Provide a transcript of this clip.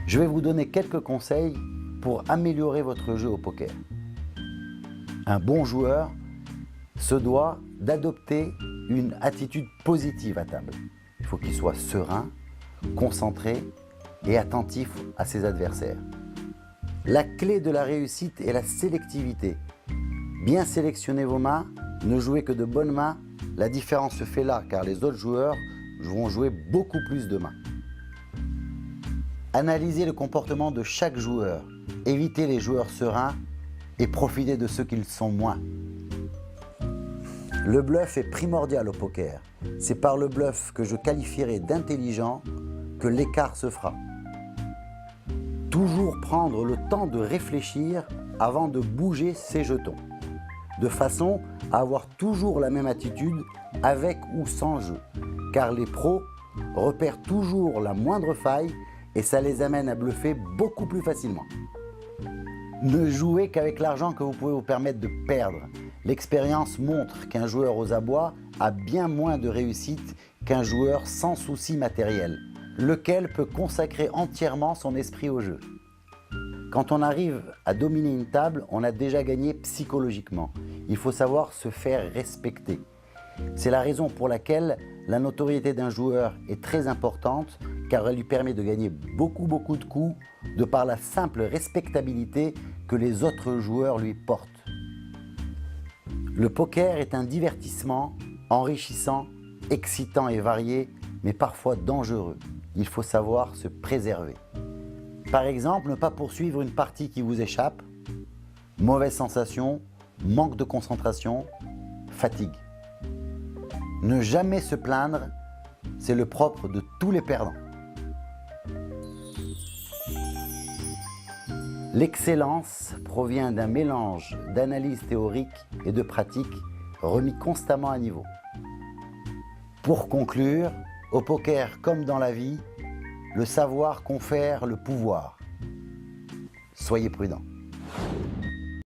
Je vais vous donner quelques conseils pour améliorer votre jeu au poker. Un bon joueur se doit d'adopter une attitude positive à table. Il faut qu'il soit serein, concentré et attentif à ses adversaires. La clé de la réussite est la sélectivité. Bien sélectionner vos mains, ne jouez que de bonnes mains. La différence se fait là car les autres joueurs vont jouer beaucoup plus de mains. Analysez le comportement de chaque joueur. Évitez les joueurs sereins et profitez de ceux qui le sont moins. Le bluff est primordial au poker. C'est par le bluff que je qualifierai d'intelligent que l'écart se fera. Toujours prendre le temps de réfléchir avant de bouger ses jetons, de façon à avoir toujours la même attitude avec ou sans jeu, car les pros repèrent toujours la moindre faille et ça les amène à bluffer beaucoup plus facilement. Ne jouez qu'avec l'argent que vous pouvez vous permettre de perdre. L'expérience montre qu'un joueur aux abois a bien moins de réussite qu'un joueur sans souci matériel, lequel peut consacrer entièrement son esprit au jeu. Quand on arrive à dominer une table, on a déjà gagné psychologiquement. Il faut savoir se faire respecter. C'est la raison pour laquelle la notoriété d'un joueur est très importante, car elle lui permet de gagner beaucoup de coups de par la simple respectabilité que les autres joueurs lui portent. Le poker est un divertissement enrichissant, excitant et varié, mais parfois dangereux. Il faut savoir se préserver. Par exemple, ne pas poursuivre une partie qui vous échappe, mauvaise sensation, manque de concentration, fatigue. Ne jamais se plaindre, c'est le propre de tous les perdants. L'excellence provient d'un mélange d'analyse théorique et de pratique remis constamment à niveau. Pour conclure, au poker comme dans la vie, le savoir confère le pouvoir. Soyez prudents.